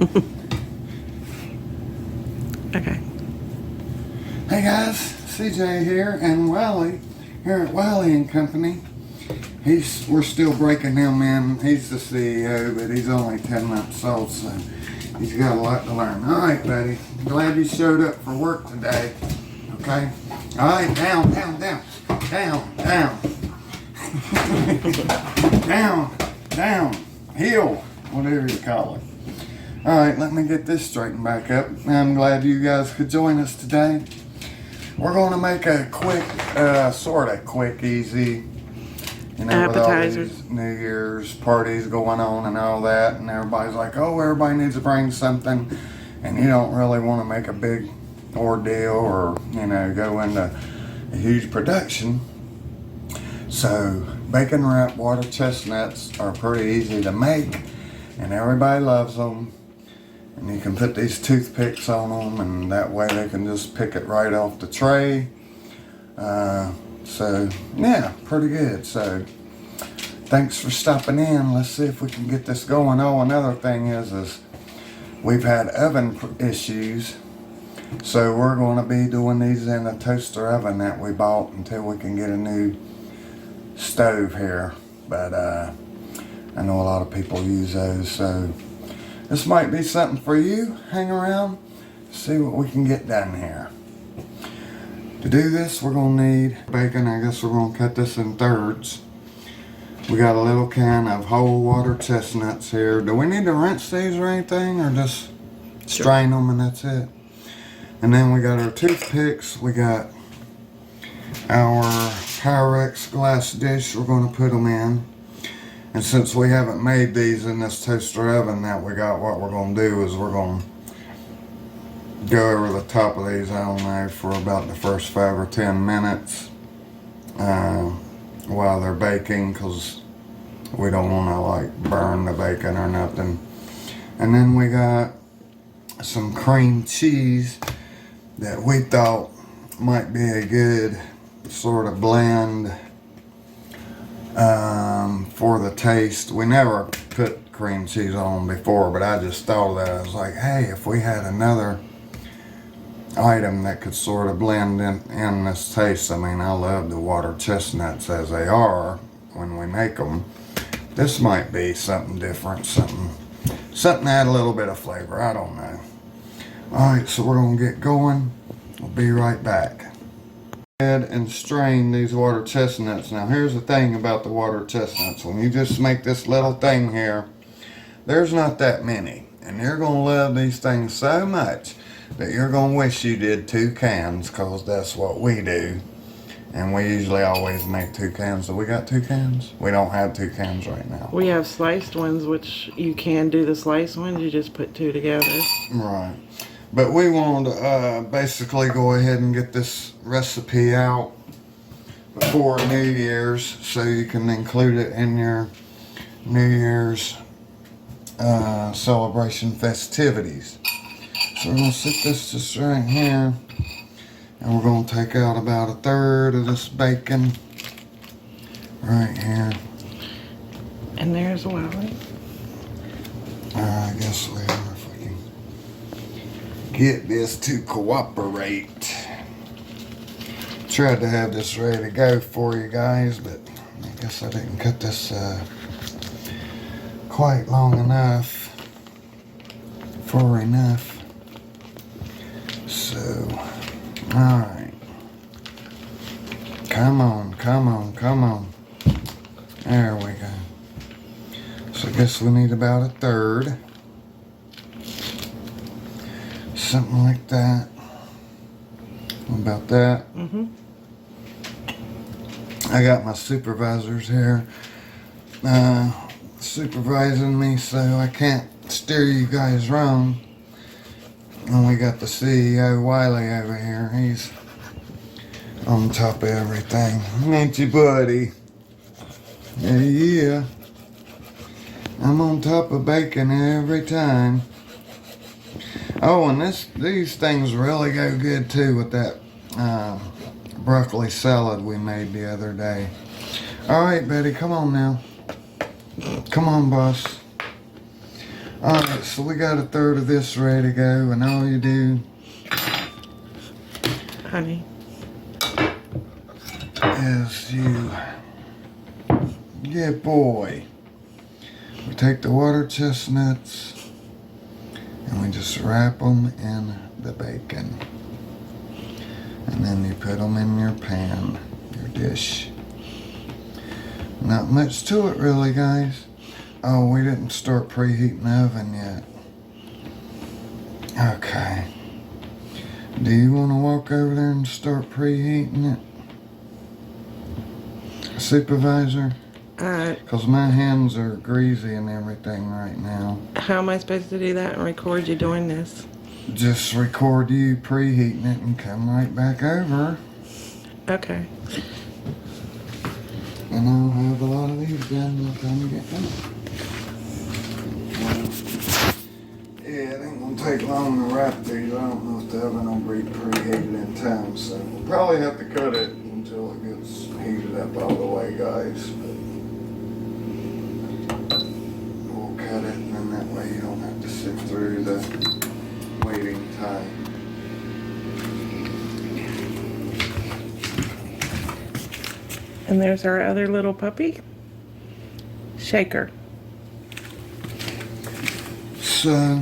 Okay. Hey guys, CJ here, and Wally here at Wally and Company. We're still breaking him in. He's the CEO, but he's only 10 months old, so he's got a lot to learn. All right, buddy. Glad you showed up for work today. Okay. All right, down, down, down, down, down, down, down, heel, whatever you call it. All right, let me get this straightened back up. I'm glad you guys could join us today. We're going to make a quick, sort of quick, easy, you know, Appetizer. with all these New Year's parties going on and all that, and everybody's like, oh, everybody needs to bring something, and you don't really want to make a big ordeal or, you know, go into a huge production. So, bacon wrapped water chestnuts are pretty easy to make, and everybody loves them. And you can put these toothpicks on them, and that way they can just pick it right off the tray. So, yeah, pretty good. So, thanks for stopping in. Let's see if we can get this going. Oh, another thing is we've had oven issues. So, we're going to be doing these in a toaster oven that we bought until we can get a new stove here. But I know a lot of people use those, so this might be something for you. Hang around, see what we can get done here. To do this, we're gonna need bacon. I guess we're gonna cut this in thirds. We got a little can of whole water chestnuts here. Do we need to rinse these or anything, or just strain them and that's it? And then we got our toothpicks. We got our Pyrex glass dish we're gonna put them in. And since we haven't made these in this toaster oven that we got, what we're going to do is we're going to go over the top of these, I don't know, for about the first 5 or 10 minutes while they're baking, because we don't want to like burn the bacon or nothing. And then we got some cream cheese that we thought might be a good sort of blend for the taste. We never put cream cheese on before, but I just thought of that. I was like, hey, if we had another item that could sort of blend in this taste. I mean, I love the water chestnuts as they are when we make them. This might be something different, something to add a little bit of flavor. I don't know. All right, so we're gonna get going. We'll be right back. And strain these water chestnuts. Now here's the thing about the water chestnuts. When you just make this little thing here, there's not that many, and you're gonna love these things so much that you're gonna wish you did 2 cans, because that's what we do, and we usually always make 2 cans. So we got 2 cans. We don't have 2 cans right now. We have sliced ones, which you can do the sliced ones. You just put 2 together. Right. But we want to basically go ahead and get this recipe out before New Year's, so you can include it in your New Year's celebration festivities. So we're going to set this just right here, and we're going to take out about 1/3 of this bacon right here. And there's Wally. I guess we are. Get this to cooperate. Tried to have this ready to go for you guys, but I guess I didn't cut this quite long enough for enough. So, alright. Come on, come on, come on. There we go. So I guess we need about 1/3. Something like that. About that. I got my supervisors here supervising me, so I can't steer you guys wrong. And we got the CEO Wiley over here. He's on top of everything. Ain't you, buddy? Yeah. I'm on top of bacon every time. Oh, and these things really go good too with that broccoli salad we made the other day. All right, Betty, come on now. Come on, boss. Alright, so we got a third of this ready to go, and all you do Honey. is yeah boy, we take the water chestnuts and we just wrap them in the bacon, and then you put them in your pan, your dish. Not much to it really, guys. Oh, we didn't start preheating the oven yet. Okay. Do you want to walk over there and start preheating it, Supervisor? Because my hands are greasy and everything right now. How am I supposed to do that and record you doing this? Just record you preheating it and come right back over. Okay. And I'll have a lot of these done by the time you get done. Yeah, it ain't gonna take long to wrap these. I don't know if the oven will be preheated in time, so we'll probably have to cut it until it gets heated up all the way, guys. But we'll cut it, and then that way you don't have to sit through the waiting time. And there's our other little puppy. Shaker. So,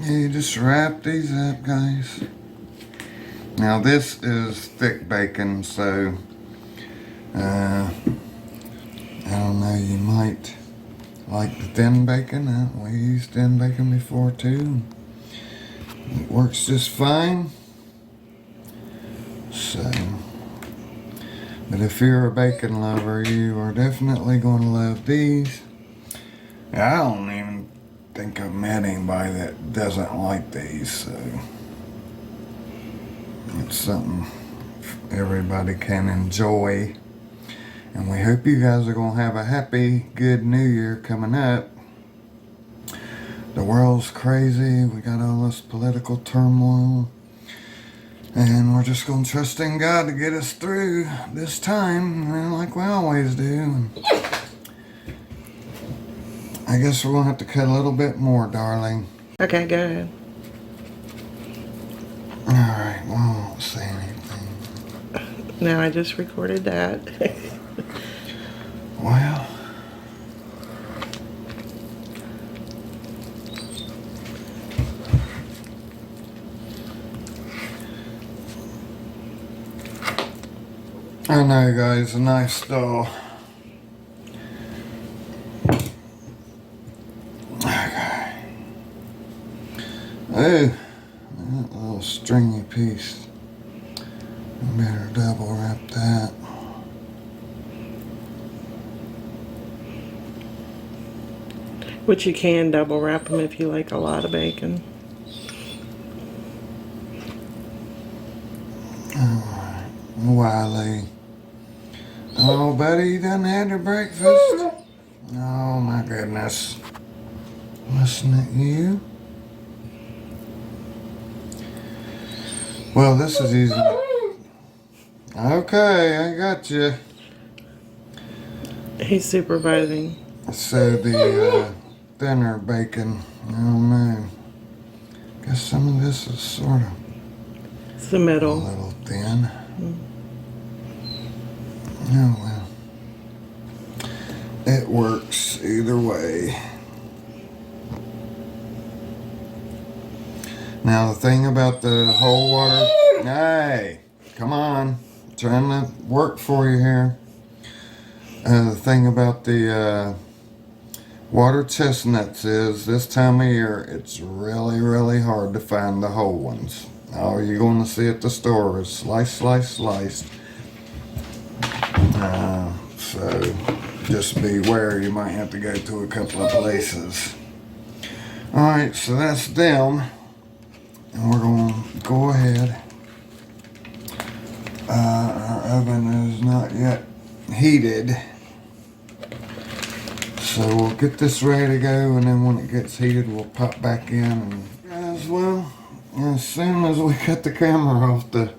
you just wrap these up, guys. Now this is thick bacon, so I don't know, you might like the thin bacon. We used thin bacon before too. It works just fine. So, but if you're a bacon lover, you are definitely going to love these. I don't even think I've met anybody that doesn't like these, so it's something everybody can enjoy. And we hope you guys are going to have a happy, good New Year coming up. The world's crazy. We got all this political turmoil. And we're just going to trust in God to get us through this time, like we always do. And I guess we're going to have to cut a little bit more, darling. Okay, go ahead. Alright, well, I won't say anything. Now I just recorded that. Well, I know, guys, a nice stall. Okay. Oh, that little stringy piece. I better double wrap that. Which you can double wrap them if you like a lot of bacon. Alright, Wiley. Oh, buddy, you done had your breakfast? Oh, my goodness. Wasn't it you? Well, this is easy. Okay, I got you. He's supervising. So the thinner bacon, I don't know. Guess some of this is sort of It's the a middle. little thin. Oh well. It works either way. Now the thing about the whole water, hey, come on, I'm trying to work for you here. The thing about the water chestnuts is this time of year it's really, really hard to find the whole ones. All you're going to see at the store is sliced. So just beware, you might have to go to a couple of places. Alright, so that's them. And we're going to go ahead. Our oven is not yet heated. So we'll get this ready to go, and then when it gets heated, we'll pop back in. And as well, as soon as we cut the camera off, the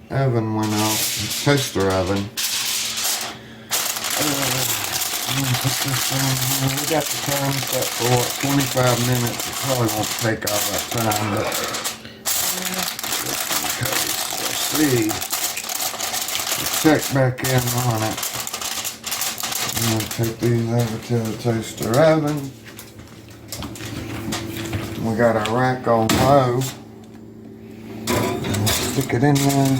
oven went off, the toaster oven. Put this on here. We got the time set for what, 25 minutes. It probably won't take all that time, but just in case. We'll see. Check back in on it. I'm gonna take these over to the toaster oven. We got our rack on low. We'll stick it in there.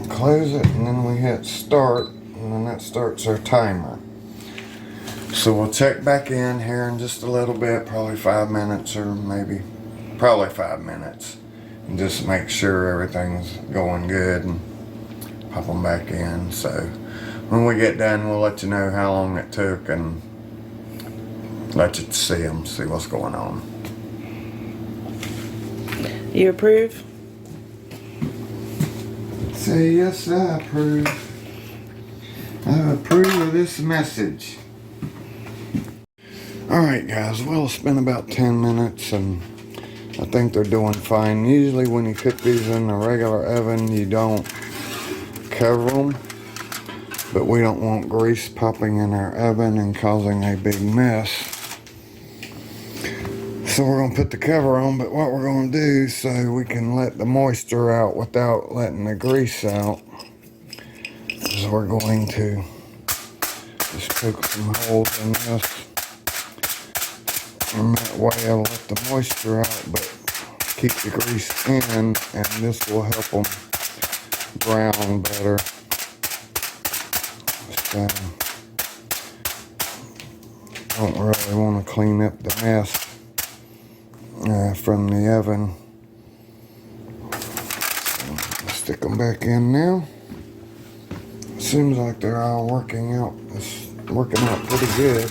Close it, and then we hit start, and then that starts our timer. So we'll check back in here in just a little bit, probably 5 minutes, or maybe probably 5 minutes, and just make sure everything's going good and pop them back in. So when we get done, we'll let you know how long it took and let you see them, see what's going on. You approve? Say yes, I approve. I approve of this message. Alright guys, well, it's been about 10 minutes and I think they're doing fine. Usually when you cook these in the regular oven, you don't cover them. But we don't want grease popping in our oven and causing a big mess. So we're going to put the cover on, but what we're going to do so we can let the moisture out without letting the grease out is we're going to just poke some holes in this. And that way it'll let the moisture out but keep the grease in, and this will help them brown better. So, don't really want to clean up the mess from the oven. So, stick them back in now. Seems like they're all working out. It's working out pretty good.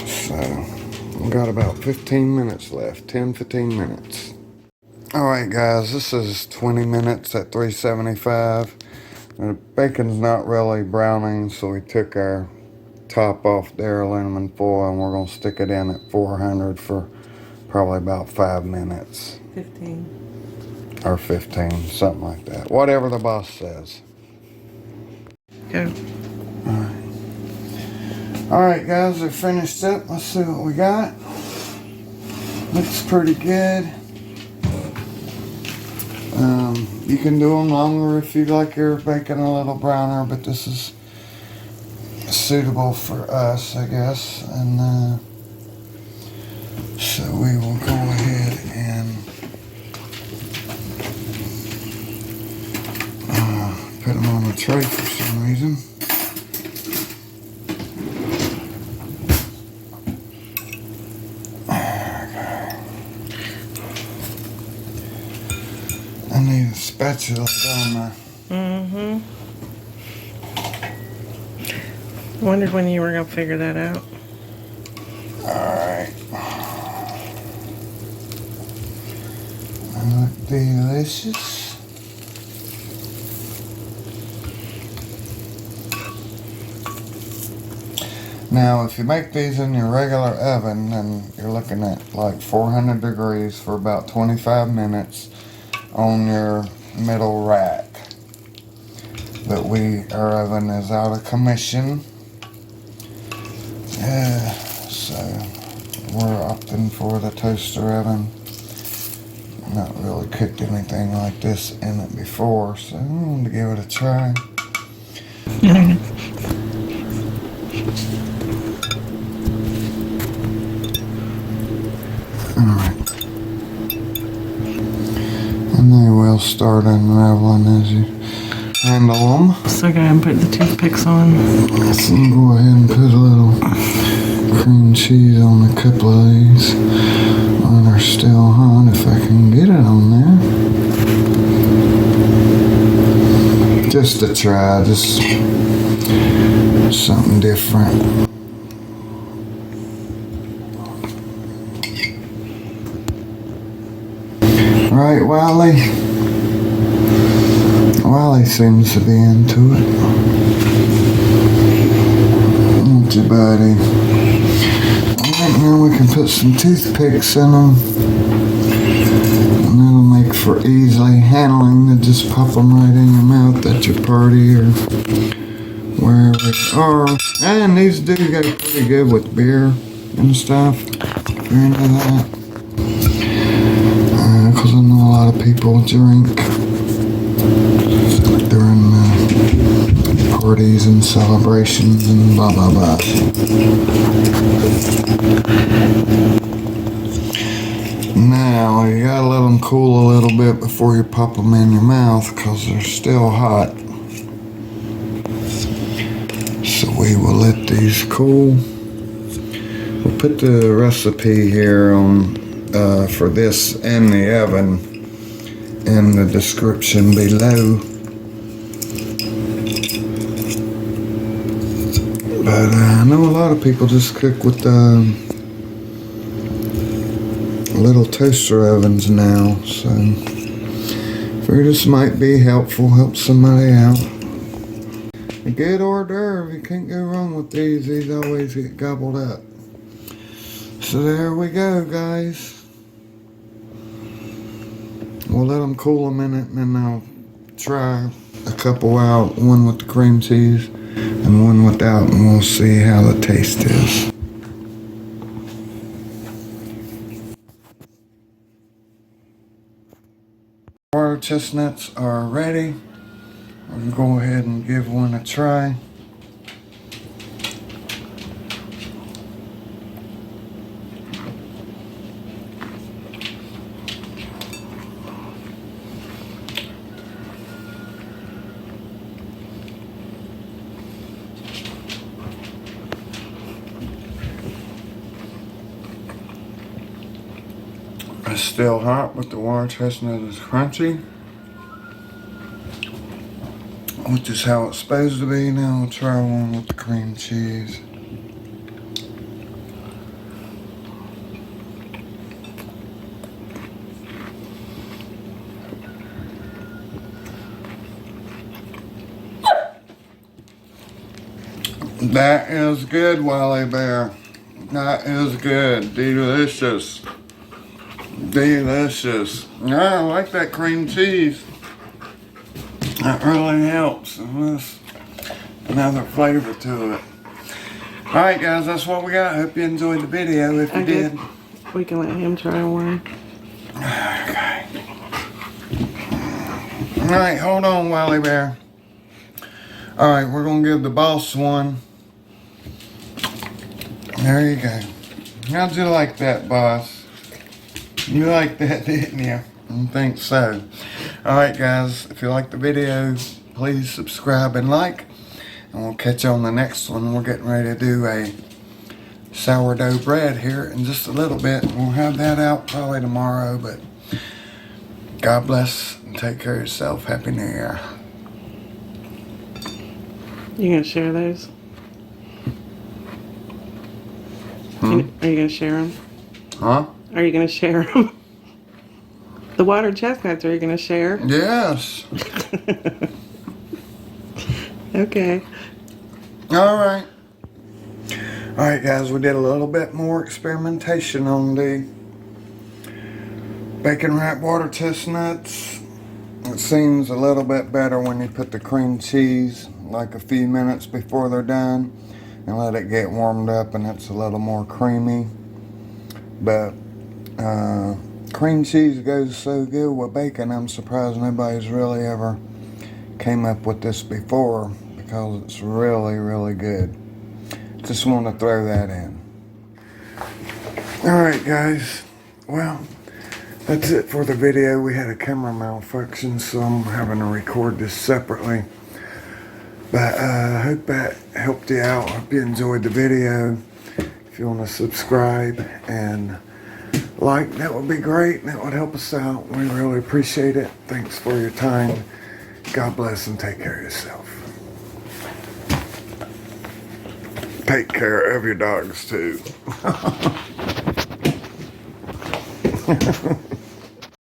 So we've got about 15 minutes left. 10-15 minutes. Alright guys, this is 20 minutes at 375. The bacon's not really browning, so we took our top off their aluminum foil and we're going to stick it in at 400 for probably about 5 minutes. 15. Or 15, something like that. Whatever the boss says. Go. Alright guys, they're finished up. Let's see what we got. Looks pretty good. You can do them longer if you like your bacon a little browner, but this is suitable for us, I guess. And so we will go ahead and put them on the tray for some reason. I need a spatula, don't I? Mm-hmm. Wondered when you were gonna figure that out. Alright. They look delicious. Now, if you make these in your regular oven, then you're looking at like 400 degrees for about 25 minutes on your middle rack. But our oven is out of commission. So we're opting for the toaster oven. Not really cooked anything like this in it before, so I'm going to give it a try. Alright. And they will start unraveling as you handle them. So go ahead and put the toothpicks on. So go ahead and put a little cream cheese on a couple of these while they're still hot, if I can get it on there. Just to try, just something different. Right, Wiley seems to be into it. Thank you, buddy. Alright, now we can put some toothpicks in them. And that'll make for easily handling to just pop them right in your mouth at your party or wherever you are. And these do go pretty good with beer and stuff, if you're into that. Because I know a lot of people drink during parties and celebrations and blah blah blah. Now you gotta let them cool a little bit before you pop them in your mouth because they're still hot. So we will let these cool. We'll put the recipe here on for this and the oven in the description below. But I know a lot of people just cook with little toaster ovens now, so figured this might be helpful, help somebody out. A good hors d'oeuvre, you can't go wrong with these. These always get gobbled up. So there we go, guys. We'll let them cool a minute and then I'll try a couple out, one with the cream cheese and one without, and we'll see how the taste is. Water chestnuts are ready. We'll go ahead and give one a try. It's still hot, but the water chestnut is crunchy, which is how it's supposed to be. Now we'll try one with the cream cheese. That is good, Wally Bear. That is good. Delicious. Delicious. I like that cream cheese. That really helps. And there's another flavor to it. Alright guys, that's what we got. I hope you enjoyed the video. If you did, we can let him try one. Okay. Alright, hold on, Wally Bear. Alright, we're going to give the boss one. There you go. How'd you like that, boss? You liked that, didn't you? I think so. Alright guys, if you liked the video, please subscribe and like. And we'll catch you on the next one. We're getting ready to do a sourdough bread here in just a little bit. We'll have that out probably tomorrow, but God bless and take care of yourself. Happy New Year. You gonna share those? Are you gonna share them? Huh? Are you gonna share them? The water chestnuts, are you gonna share? Yes. Okay. Alright. Alright guys, we did a little bit more experimentation on the bacon wrapped water chestnuts. It seems a little bit better when you put the cream cheese like a few minutes before they're done and let it get warmed up, and it's a little more creamy. But cream cheese goes so good with bacon, I'm surprised nobody's really ever came up with this before, because it's really, really good. Just want to throw that in. Alright guys, well, that's it for the video. We had a camera malfunction, so I'm having to record this separately. But I hope that helped you out. Hope you enjoyed the video. If you want to subscribe and like, that would be great. That would help us out. We really appreciate it. Thanks for your time. God bless and take care of yourself. Take care of your dogs too.